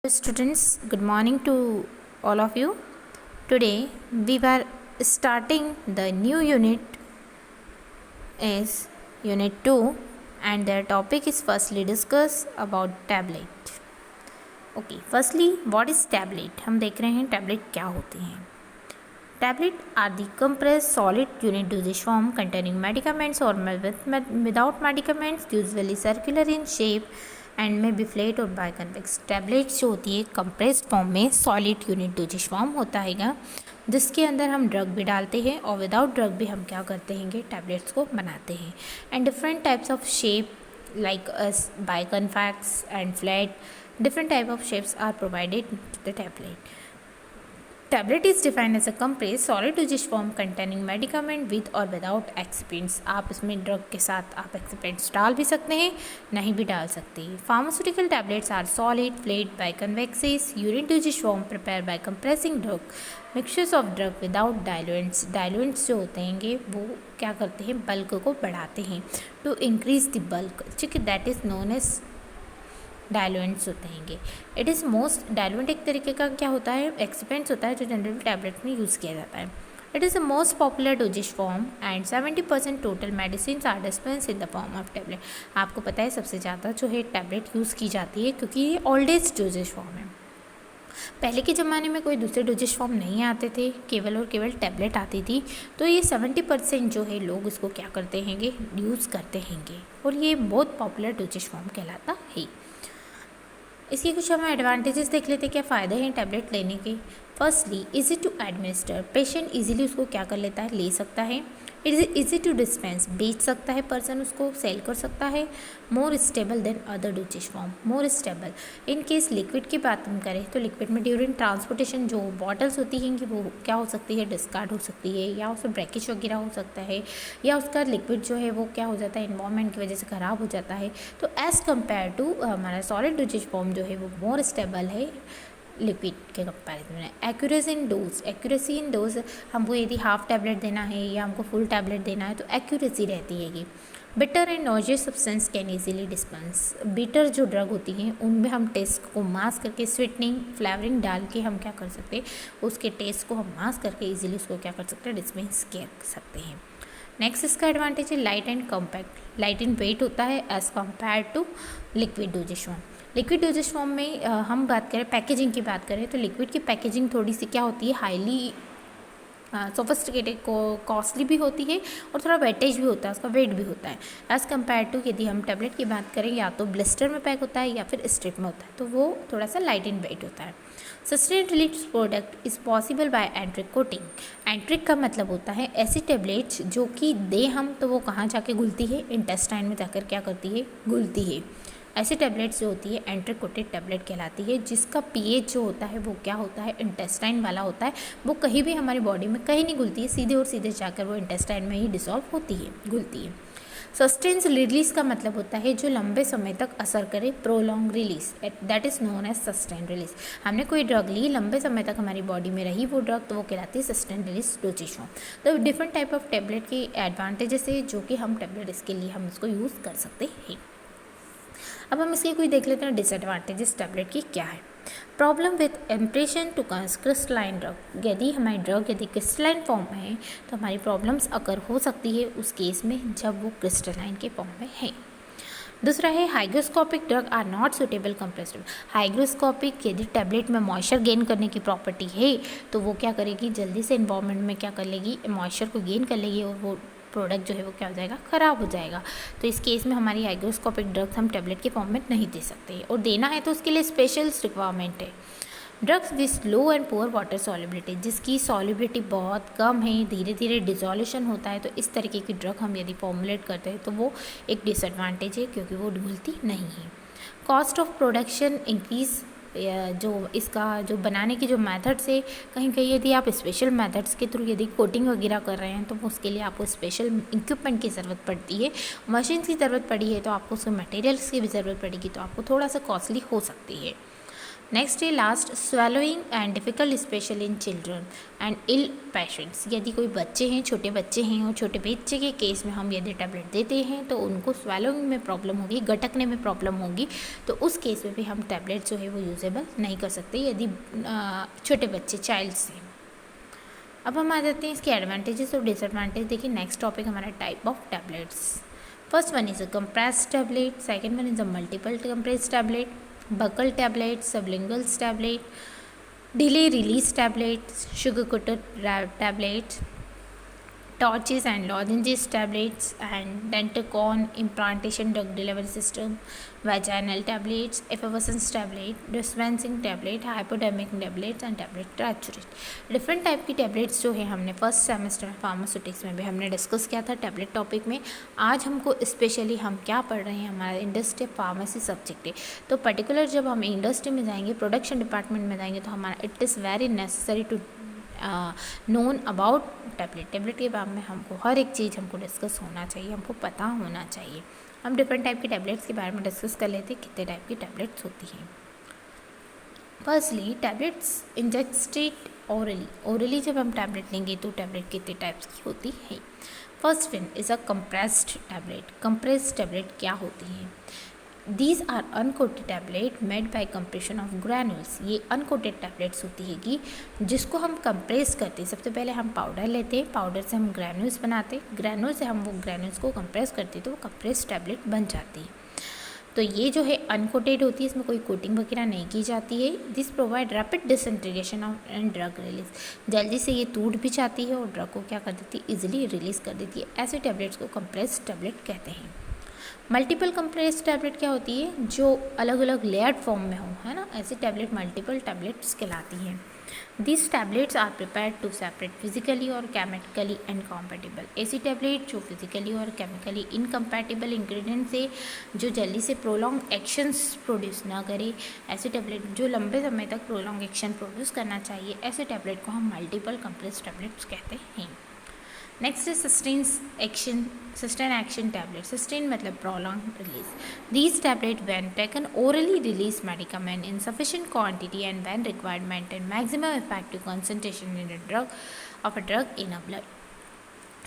Students, good morning to all of you. Today we were starting the new unit is unit 2 and the topic is firstly discuss about tablet. Okay, firstly what is tablet? हम देख रहे हैं tablet क्या होते हैं. Tablet are the compressed solid unit dosage form containing medicaments or without medicaments, usually circular in shape and में B flat और बाइकन्वेक्स. Tablets जो होती है कंप्रेस्ड फॉर्म में सॉलिड यूनिट डोजेज फॉर्म होता है जिसके अंदर हम ड्रग भी डालते हैं और विदाउट ड्रग भी हम क्या करते हैं टैबलेट्स को बनाते हैं. And different types of shape like biconvex and flat, different type of shapes are provided to the tablet. Tablet is defined as a compress solid dosage form containing medicament with और without excipients. आप इसमें drug के साथ आप एक्सिपेंट्स डाल भी सकते हैं, नहीं भी डाल सकते. Pharmaceutical tablets are solid flat biconvexes unit dosage form prepare by compressing drug mixtures of drug without diluents. Diluents जो होते हैं वो क्या करते हैं, बल्क को बढ़ाते हैं टू इंक्रीज द बल्क. ठीक है, दैट इज़ नोन एज डायलुएंट्स होते हैं. इट इज़ मोस्ट डायलुएंट एक तरीके का क्या होता है, एक्सिपेंट्स होता है जो जनरल टैबलेट में यूज़ किया जाता है. It is the most popular dosage form and 70% total medicine are dispense in the form of tablet. आपको पता है सबसे ज़्यादा जो है टैबलेट यूज़ की जाती है क्योंकि ये ओल्ड एज डोजेज फॉर्म है. पहले के ज़माने में कोई दूसरे डोजेज फॉर्म नहीं आते थे, केवल और केवल टैबलेट आती थी. तो ये 70% जो है लोग इसको क्या करते हैं यूज़ करते हैं और ये बहुत पॉपुलर डोजेज फॉर्म कहलाता है. इसके कुछ हम एडवांटेजेस देख लेते हैं, क्या फ़ायदे हैं टैबलेट लेने के. Firstly easy to administer, patient easily उसको क्या कर लेता है, ले सकता है. It is easy to dispense, बेच सकता है पर्सन, उसको सेल कर सकता है. More stable than other dosage form, more stable. In case liquid की बात हम करें तो लिक्विड में ड्यूरिंग ट्रांसपोर्टेशन जो बॉटल्स होती हैं कि वो क्या हो सकती है, डिस्कार्ड हो सकती है या उसमें ब्रेकेज वगैरह हो सकता है या उसका लिक्विड जो है वो क्या हो जाता है, इन्वायरमेंट की वजह से ख़राब हो जाता है. तो एज़ कम्पेयर टू हमारा सॉलिड डोजेज फॉर्म जो है वो मोर स्टेबल है लिक्विड के कंपैरिजन में. Accuracy in dose, accuracy in dose हमको यदि हाफ टैबलेट देना है या हमको फुल टैबलेट देना है तो एक्यूरेसी रहती है ये. Bitter and nauseous substance can easily dispense. Bitter जो ड्रग होती हैं उनमें हम टेस्ट को मास्क करके स्वीटनिंग फ्लेवरिंग डाल के हम क्या कर सकते हैं, उसके टेस्ट को हम मास्क करके इजीली उसको क्या कर सकते हैं, डिस्पेंस कर सकते हैं. नेक्स्ट इसका एडवांटेज है light and compact. Light in weight होता है as compare to liquid dosage form. Liquid dosage form में हम बात करें पैकेजिंग की बात करें तो लिक्विड की पैकेजिंग थोड़ी सी क्या होती है, हाईली सोफिस्टिकेटेड कॉस्टली भी होती है और थोड़ा वेटेज भी होता है, उसका वेट भी होता है एज़ कम्पेयर टू यदि हम टैबलेट की बात करें या तो ब्लिस्टर में पैक होता है या फिर स्ट्रिप में होता है तो वो थोड़ा सा लाइट इन वेट होता है. Sustain release product is possible by एंट्रिक coating. एंट्रिक का मतलब होता है ऐसी टैबलेट्स जो कि दे हम तो वो कहाँ जाके घुलती है, इंटेस्टाइन में जाकर क्या करती है, घुलती है. ऐसी टैबलेट्स जो होती है एंट्रिक कोटेड टैबलेट कहलाती है जिसका पीएच जो होता है वो क्या होता है, इंटेस्टाइन वाला होता है. वो कहीं भी हमारी बॉडी में कहीं नहीं घुलती है, सीधे और सीधे जाकर वो इंटेस्टाइन में ही डिसॉल्व होती है, घुलती है. सस्टेन्स रिलीज का मतलब होता है जो लंबे समय तक असर करे, prolong release, that is known as sustain release. हमने कोई ड्रग ली, लंबे समय तक हमारी बॉडी में रही वो ड्रग तो वो कहलाती है सस्टेन रिलीज डोजेज फॉर्म. तो डिफरेंट टाइप ऑफ टैबलेट के एडवांटेजेस है जो कि हम टैबलेट इसके लिए हम इसको यूज़ कर सकते हैं. अब हम इसके कोई देख लेते हैं डिसएडवांटेजेस टैबलेट की क्या है. Problem with impression to crystalline drug. यदि हमारी ड्रग यदि क्रिस्टलाइन फॉर्म में है तो हमारी प्रॉब्लम्स अकर हो सकती है उस केस में जब वो क्रिस्टलाइन के फॉर्म में है. दूसरा है hygroscopic drug are not suitable compressed. Hygroscopic यदि टैबलेट में मॉइस्चर गेन करने की प्रॉपर्टी है तो वो क्या करेगी, जल्दी से इन्वायरमेंट में क्या कर लेगी, मॉइस्चर को गेन कर लेगी और वो प्रोडक्ट जो है वो क्या हो जाएगा, ख़राब हो जाएगा. तो इस केस में हमारी हाइग्रोस्कोपिक ड्रग्स हम टैबलेट के फॉर्म में नहीं दे सकते और देना है तो उसके लिए स्पेशल रिक्वायरमेंट है. Drugs with low and poor water solubility, जिसकी सॉल्युबिलिटी बहुत कम है, धीरे धीरे डिजोल्यूशन होता है, तो इस तरीके की ड्रग हम यदि फॉर्मुलेट करते हैं तो वो एक डिसएडवांटेज है क्योंकि वो घुलती नहीं है. कॉस्ट ऑफ प्रोडक्शन इंक्रीज, जो इसका जो बनाने की जो मेथड्स है, कहीं कहीं यदि आप स्पेशल मेथड्स के थ्रू यदि कोटिंग वगैरह कर रहे हैं तो उसके लिए आपको स्पेशल इक्विपमेंट की ज़रूरत पड़ती है, मशीन्स की ज़रूरत पड़ी है तो आपको उसके मटेरियल्स की भी ज़रूरत पड़ेगी तो आपको थोड़ा सा कॉस्टली हो सकती है. नेक्स्ट है last, swallowing and difficult special in children and ill patients. यदि कोई बच्चे हैं, छोटे बच्चे हैं, और छोटे बच्चे के केस में हम यदि टैबलेट देते हैं तो उनको स्वेलोइंग में प्रॉब्लम होगी, गटकने में प्रॉब्लम होगी, तो उस केस में भी हम टैबलेट जो है वो यूजेबल नहीं कर सकते यदि छोटे बच्चे चाइल्ड से। अब हम आ जाते हैं इसके एडवांटेजेस और डिसएडवांटेज। देखिए नेक्स्ट टॉपिक हमारा type of tablets. First one is a compressed tablet, second one is a multiple compressed tablet, buccal tablet, sublingual tablet, delay release tablets, sugar coated tablets, torches and lozenges tablets, and Dentacon implantation drug delivery system, vaginal tablets, effervescence tablet, dispensing tablet, hypodermic tablets and tablet traturate। Different type की tablets जो है हमने first semester में pharmaceutics में भी हमने discuss किया था टैबलेट टॉपिक में। आज हमको स्पेशली हम क्या पढ़ रहे हैं, हमारा इंडस्ट्री फार्मेसी सब्जेक्ट है, तो पर्टिकुलर जब हम इंडस्ट्री में जाएंगे, प्रोडक्शन डिपार्टमेंट में जाएंगे, तो हमारा it is very necessary to known about tablet के बारे में हमको हर एक चीज़ हमको डिस्कस होना चाहिए, हमको पता होना चाहिए। हम डिफरेंट टाइप की टैबलेट्स के बारे में डिस्कस कर लेते हैं, कितने टाइप की टैबलेट्स होती हैं। फर्स्टली टैबलेट्स इंजेक्टेड ओरली जब हम टैबलेट लेंगे तो टैबलेट कितने टाइप्स की होती है। First one is a compressed tablet. Compressed tablet क्या होती है? These are uncoated tablet made by compression of granules. ये अनकोटेड टैबलेट्स होती है कि जिसको हम कंप्रेस करते हैं। सबसे पहले हम पाउडर लेते हैं, पाउडर से हम ग्रैनुल्स बनाते हैं, ग्रैनुल से हम वो ग्रैनुल्स को कंप्रेस करते हैं तो वो कंप्रेस टैबलेट बन जाती है। तो ये जो है अनकोटेड होती है, इसमें कोई कोटिंग वगैरह नहीं की जाती है। This provide rapid disintegration of and drug release. जल्दी से ये टूट भी जाती है और ड्रग को क्या कर देती है, ईजिली रिलीज कर देती है। ऐसे टैबलेट्स को कंप्रेस टैबलेट कहते हैं। मल्टीपल कंप्रेस टैबलेट क्या होती है, जो अलग अलग लेयर्ड फॉर्म में हो, है ना, ऐसी टैबलेट मल्टीपल टैबलेट्स कहलाती हैं। This tablets are prepared to separate physically और केमिकली इनकम्पैटिबल। ऐसी टैबलेट जो फिजिकली और केमिकली इनकम्पैटिबल इंग्रेडिएंट से जो जल्दी से प्रोलॉन्ग एक्शंस प्रोड्यूस ना करे, ऐसे टैबलेट जो लंबे समय तक प्रोलॉन्ग एक्शन प्रोड्यूस करना चाहिए, ऐसे टैबलेट को हम मल्टीपल कंप्रेस टैबलेट्स कहते हैं। नेक्स्ट है सस्टेन एक्शन टैबलेट। सस्टेन मतलब prolonged release. These tablets when taken orally release medicament in sufficient quantity and when required maintain maximum effective concentration in a drug in a blood.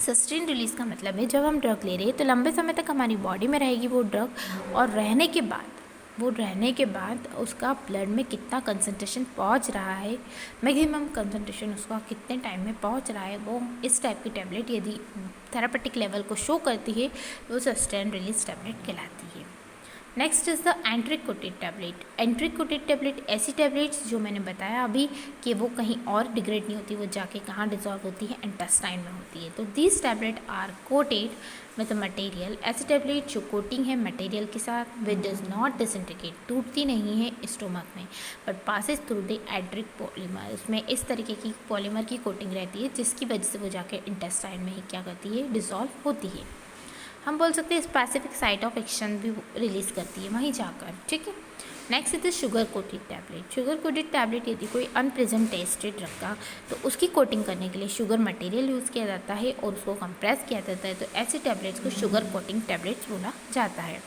Sustain release का मतलब है जब हम drug ले रहे हैं तो लंबे समय तक हमारी बॉडी में रहेगी वो ड्रग, और रहने के बाद उसका ब्लड में कितना कंसंट्रेशन पहुंच रहा है, मैक्सिमम कंसंट्रेशन उसका कितने टाइम में पहुंच रहा है, वो इस टाइप की टैबलेट यदि थेरापेटिक लेवल को शो करती है तो सस्टेन रिलीज टैबलेट कहलाती है। Next is the एंट्रिक coated tablet. एंट्रिक coated tablet ऐसी टैबलेट्स जो मैंने बताया अभी कि वो कहीं और डिग्रेड नहीं होती, वो जाके कहाँ डिजॉल्व होती है, इंटेस्टाइन में होती है। तो these tablet are coated with material. ऐसी टैबलेट जो कोटिंग है मटेरियल के साथ, विच डज नॉट डिसइंटीग्रेट, टूटती नहीं है स्टोमक में, but passes through the enteric polymer. उसमें इस तरीके की पॉलीमर की कोटिंग रहती है जिसकी वजह से वो जाके इंटेस्टाइन में ही क्या करती है, डिजॉल्व होती है। हम बोल सकते हैं स्पेसिफिक साइट ऑफ एक्शन भी रिलीज़ करती है वहीं जाकर, ठीक है। Next is sugar coated tablet. Sugar coated tablet यदि कोई अनप्रेजेंट टेस्टेड ड्रग का, तो उसकी कोटिंग करने के लिए शुगर मटेरियल यूज़ किया जाता है और उसको कंप्रेस किया जाता है, तो ऐसे टैबलेट्स को शुगर कोटिंग टैबलेट्स बोला जाता है।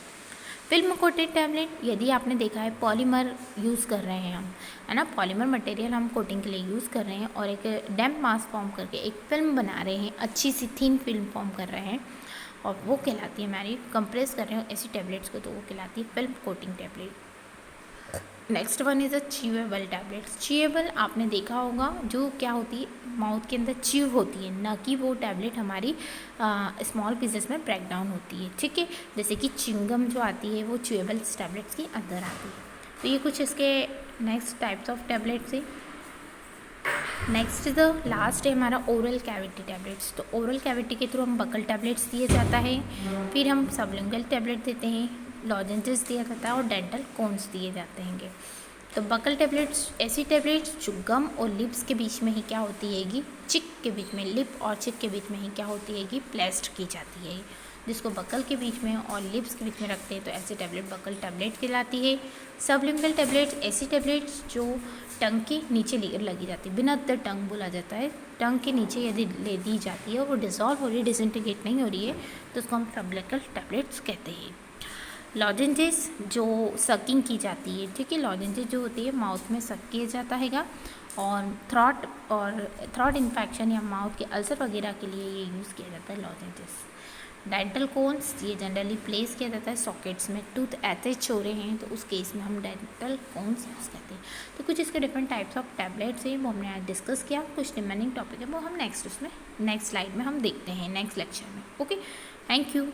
फिल्म कोटेड टैबलेट, यदि आपने देखा है पॉलीमर यूज़ कर रहे हैं हम, है ना, पॉलीमर मटेरियल हम कोटिंग के लिए यूज़ कर रहे हैं और एक डैम्प मास फॉर्म करके एक फिल्म बना रहे हैं, अच्छी सी थिन फिल्म फॉर्म कर रहे हैं और वो कहलाती है हमारी, कंप्रेस कर रहे हो ऐसी टैबलेट्स को तो वो कहलाती है film coating tablet. Next one is a chewable tablets. Chewable आपने देखा होगा जो क्या होती है, माउथ के अंदर च्यू होती है, ना कि वो टैबलेट हमारी स्मॉल पीसेस में ब्रेक डाउन होती है, ठीक है। जैसे कि चिंगम जो आती है वो च्यूएबल टैबलेट्स के अंदर आती है। तो ये कुछ इसके नेक्स्ट टाइप्स ऑफ टैबलेट्स है। नेक्स्ट द लास्ट है हमारा ओरल कैविटी टैबलेट्स। तो ओरल कैविटी के थ्रू हम बकल टैबलेट्स दिए जाता है, फिर हम सबलिंगुअल टैबलेट देते हैं, लॉजेंजेस दिया जाता है और डेंटल कोन्स दिए जाते हैं। तो बकल टैबलेट्स ऐसी टैबलेट्स जो गम और लिप्स के बीच में ही क्या होती हैगी, चिक के बीच में, लिप और चिक के बीच में ही क्या होती हैगी, प्लेस्ड की जाती है, जिसको बकल के बीच में और लिप्स के बीच में रखते हैं, तो ऐसी टैबलेट बकल टैबलेट कहलाती है। सबलिंगुअल टैबलेट्स ऐसी टैबलेट्स जो टंग के नीचे लगी जाती है, बिना द टंग बोला जाता है, टंग के नीचे यदि ले दी जाती है और वो डिज़ोल्व हो रही है, डिसइंटीग्रेट नहीं हो रही है, तो उसको हम सबलिंगुअल टैबलेट्स कहते हैं। लॉजेंजेस जो सकिंग की जाती है, ठीक है, लॉजेंजेस जो होती है माउथ में सक किया जाता हैगा, और थ्रॉट इन्फेक्शन या माउथ के अल्सर वगैरह के लिए ये यूज़ किया जाता है लॉजेंजेस। डेंटल कोन्स ये जनरली प्लेस किया जाता है सॉकेट्स में, टूथ अटैच हो रहे हैं तो उस केस में हम डेंटल कोन्स यूज़ करते हैं। तो कुछ इसके डिफरेंट टाइप्स ऑफ टैबलेट्स हैं वो हमने आज डिस्कस किया। कुछ रिमेनिंग टॉपिक है वो हम नेक्स्ट स्लाइड में हम देखते हैं नेक्स्ट लेक्चर में। Okay, thank you.